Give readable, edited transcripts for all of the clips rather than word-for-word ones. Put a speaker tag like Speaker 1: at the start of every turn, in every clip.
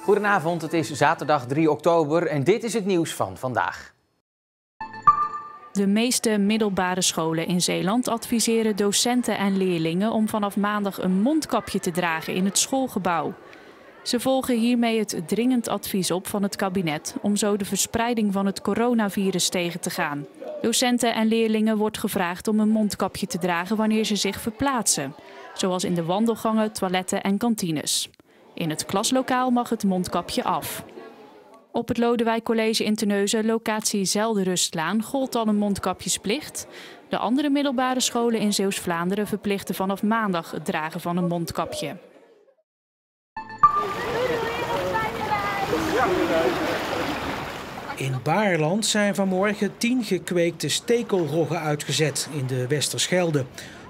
Speaker 1: Goedenavond, het is zaterdag 3 oktober en dit is het nieuws van vandaag.
Speaker 2: De meeste middelbare scholen in Zeeland adviseren docenten en leerlingen om vanaf maandag een mondkapje te dragen in het schoolgebouw. Ze volgen hiermee het dringend advies op van het kabinet om zo de verspreiding van het coronavirus tegen te gaan. Docenten en leerlingen wordt gevraagd om een mondkapje te dragen wanneer ze zich verplaatsen, zoals in de wandelgangen, toiletten en kantines. In het klaslokaal mag het mondkapje af. Op het Lodewijk College in Terneuzen, locatie Zeldenrustlaan, gold al een mondkapjesplicht. De andere middelbare scholen in Zeeuws-Vlaanderen verplichten vanaf maandag het dragen van een mondkapje.
Speaker 3: In Baarland zijn vanmorgen 10 gekweekte stekelroggen uitgezet in de Westerschelde.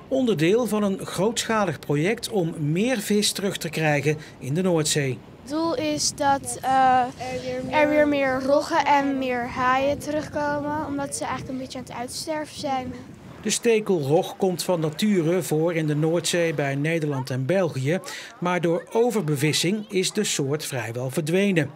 Speaker 3: Onderdeel van een grootschalig project om meer vis terug te krijgen in de Noordzee.
Speaker 4: Het doel is dat er weer meer roggen en meer haaien terugkomen, omdat ze eigenlijk een beetje aan het uitsterven zijn.
Speaker 3: De stekelrog komt van nature voor in de Noordzee bij Nederland en België, maar door overbevissing is de soort vrijwel verdwenen.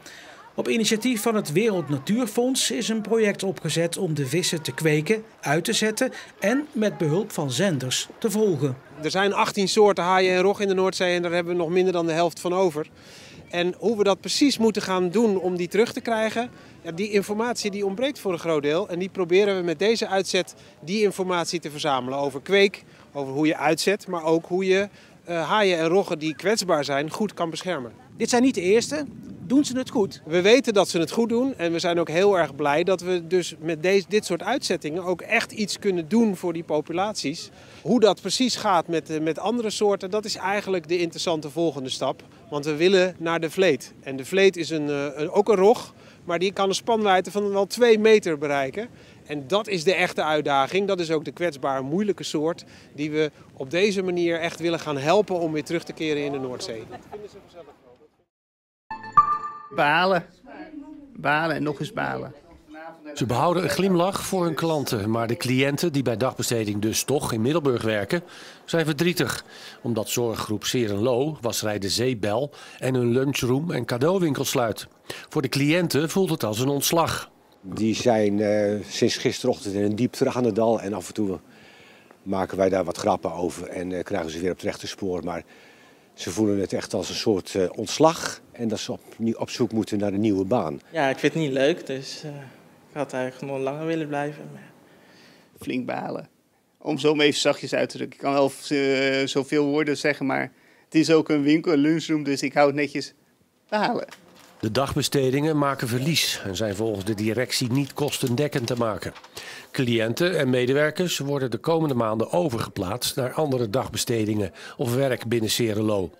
Speaker 3: Op initiatief van het Wereld Natuurfonds is een project opgezet om de vissen te kweken, uit te zetten en met behulp van zenders te volgen.
Speaker 5: Er zijn 18 soorten haaien en rog in de Noordzee en daar hebben we nog minder dan de helft van over. En hoe we dat precies moeten gaan doen om die terug te krijgen, die informatie die ontbreekt voor een groot deel. En die proberen we met deze uitzet die informatie te verzamelen over kweek, over hoe je uitzet, maar ook hoe je haaien en roggen die kwetsbaar zijn goed kan beschermen.
Speaker 3: Dit zijn niet de eerste. Doen ze het goed?
Speaker 5: We weten dat ze het goed doen en we zijn ook heel erg blij dat we dus met dit soort uitzettingen ook echt iets kunnen doen voor die populaties. Hoe dat precies gaat met andere soorten, dat is eigenlijk de interessante volgende stap. Want we willen naar de vleet. En de vleet is ook een rog, maar die kan een spanwijdte van wel 2 meter bereiken. En dat is de echte uitdaging. Dat is ook de kwetsbare, moeilijke soort die we op deze manier echt willen gaan helpen om weer terug te keren in de Noordzee.
Speaker 6: Balen. Balen en nog eens balen.
Speaker 7: Ze behouden een glimlach voor hun klanten, maar de cliënten die bij dagbesteding dus toch in Middelburg werken, zijn verdrietig. Omdat zorggroep Serenlo, wasserij De Zeebel en hun lunchroom en cadeauwinkel sluit. Voor de cliënten voelt het als een ontslag.
Speaker 8: Die zijn sinds gisterochtend in een diep tranen dal en af en toe maken wij daar wat grappen over en krijgen ze weer op het rechte spoor. Maar ze voelen het echt als een soort ontslag en dat ze op zoek moeten naar een nieuwe baan.
Speaker 9: Ja, ik vind het niet leuk, dus ik had eigenlijk nog langer willen blijven. Maar...
Speaker 6: Flink balen. Om zo even zachtjes uit te drukken. Ik kan wel zoveel woorden zeggen, maar het is ook een winkel, een lunchroom, dus ik hou het netjes balen.
Speaker 7: De dagbestedingen maken verlies en zijn volgens de directie niet kostendekkend te maken. Cliënten en medewerkers worden de komende maanden overgeplaatst naar andere dagbestedingen of werk binnen Serenlo.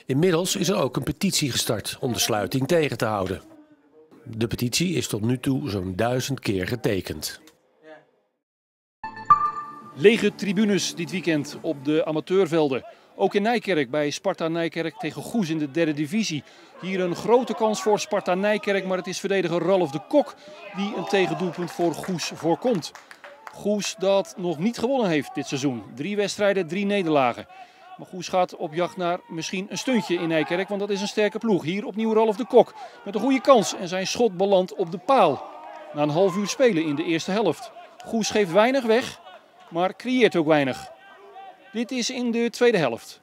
Speaker 7: Inmiddels is er ook een petitie gestart om de sluiting tegen te houden. De petitie is tot nu toe zo'n 1000 keer getekend.
Speaker 10: Lege tribunes dit weekend op de amateurvelden. Ook in Nijkerk bij Sparta Nijkerk tegen Goes in de 3e divisie. Hier een grote kans voor Sparta Nijkerk, maar het is verdediger Ralf de Kok die een tegendoelpunt voor Goes voorkomt. Goes dat nog niet gewonnen heeft dit seizoen. 3 wedstrijden, 3 nederlagen. Maar Goes gaat op jacht naar misschien een stuntje in Nijkerk, want dat is een sterke ploeg. Hier opnieuw Ralf de Kok met een goede kans en zijn schot belandt op de paal. Na een half uur spelen in de eerste helft. Goes geeft weinig weg, maar creëert ook weinig. Dit is in de tweede helft.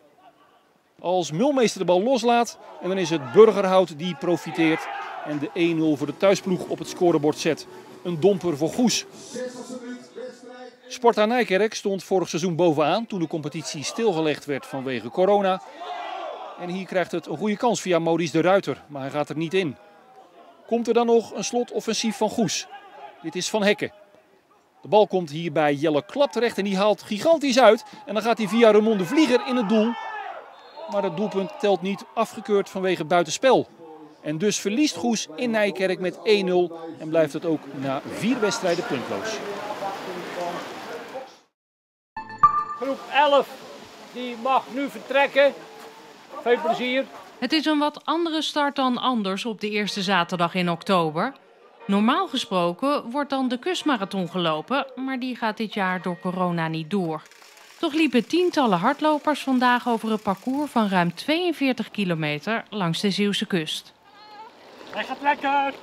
Speaker 10: Als Mulmeester de bal loslaat en dan is het Burgerhout die profiteert en de 1-0 voor de thuisploeg op het scorebord zet. Een domper voor Goes. Sparta Nijkerk stond vorig seizoen bovenaan toen de competitie stilgelegd werd vanwege corona. En hier krijgt het een goede kans via Maurice de Ruiter, maar hij gaat er niet in. Komt er dan nog een slotoffensief van Goes? Dit is Van Hekken. De bal komt hier bij Jelle Klap terecht en die haalt gigantisch uit. En dan gaat hij via Ramon de Vlieger in het doel. Maar het doelpunt telt niet, afgekeurd vanwege buitenspel. En dus verliest Goes in Nijkerk met 1-0 en blijft het ook na 4 wedstrijden puntloos.
Speaker 11: Groep 11 die mag nu vertrekken. Veel plezier.
Speaker 12: Het is een wat andere start dan anders op de eerste zaterdag in oktober. Normaal gesproken wordt dan de kustmarathon gelopen, maar die gaat dit jaar door corona niet door. Toch liepen tientallen hardlopers vandaag over een parcours van ruim 42 kilometer langs de Zeeuwse kust.
Speaker 11: Hij gaat lekker!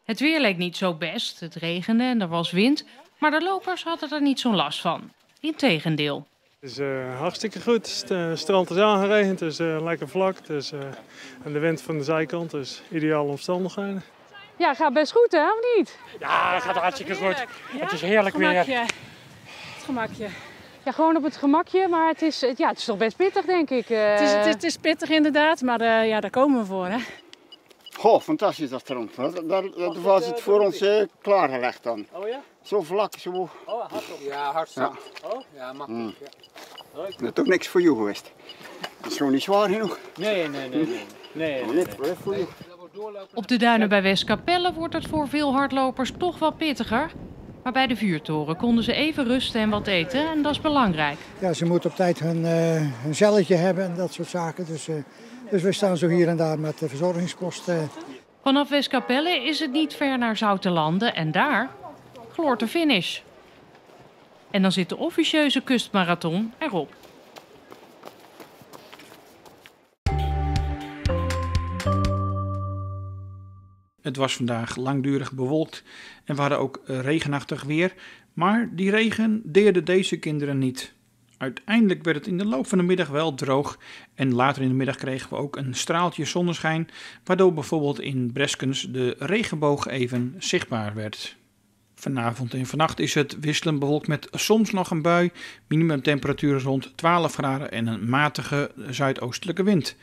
Speaker 12: Het weer leek niet zo best. Het regende en er was wind. Maar de lopers hadden er niet zo'n last van. Integendeel.
Speaker 13: Het is hartstikke goed. Het strand is aangeregen, het is lekker vlak. En de wind van de zijkant, dus ideale omstandigheden.
Speaker 14: Ja, gaat best goed hè, of niet?
Speaker 11: Ja, het gaat hartstikke goed. Ja? Het is heerlijk weer.
Speaker 14: Het gemakje. Ja, gewoon op het gemakje, maar het is toch best pittig denk ik.
Speaker 15: Het is pittig inderdaad, maar daar komen we voor hè.
Speaker 16: Goh, fantastisch dat strand. Dat was het voor ons klaargelegd dan.
Speaker 11: Oh ja?
Speaker 16: Zo vlak, zo.
Speaker 11: Oh, hardop.
Speaker 17: Ja, hartstikke.
Speaker 16: Ja.
Speaker 11: Oh?
Speaker 17: Ja, makkelijk. Ja.
Speaker 16: Dat is toch niks voor jou geweest? Dat is gewoon niet zwaar genoeg.
Speaker 11: Nee.
Speaker 16: Voor jou.
Speaker 12: Op de duinen bij Westkapelle wordt het voor veel hardlopers toch wat pittiger. Maar bij de vuurtoren konden ze even rusten en wat eten en dat is belangrijk.
Speaker 18: Ja, ze moeten op tijd hun celletje hebben en dat soort zaken. Dus we staan zo hier en daar met de verzorgingsposten.
Speaker 12: Vanaf Westkapelle is het niet ver naar Zoutelanden en daar gloort de finish. En dan zit de officieuze kustmarathon erop.
Speaker 3: Het was vandaag langdurig bewolkt en we hadden ook regenachtig weer. Maar die regen deerde deze kinderen niet. Uiteindelijk werd het in de loop van de middag wel droog en later in de middag kregen we ook een straaltje zonneschijn, waardoor bijvoorbeeld in Breskens de regenboog even zichtbaar werd. Vanavond en vannacht is het wisselend bewolkt met soms nog een bui, minimumtemperatuur rond 12 graden en een matige zuidoostelijke wind.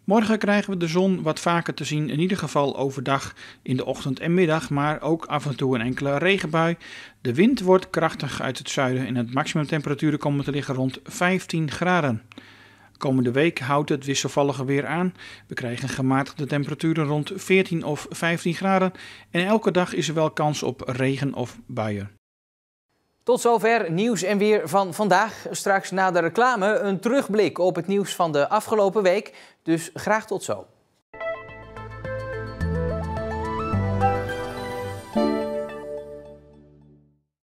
Speaker 3: Morgen krijgen we de zon wat vaker te zien, in ieder geval overdag in de ochtend en middag, maar ook af en toe een enkele regenbui. De wind wordt krachtig uit het zuiden en het maximumtemperaturen komen te liggen rond 15 graden. Komende week houdt het wisselvallige weer aan. We krijgen gematigde temperaturen rond 14 of 15 graden en elke dag is er wel kans op regen of buien.
Speaker 1: Tot zover nieuws en weer van vandaag. Straks na de reclame een terugblik op het nieuws van de afgelopen week. Dus graag tot zo.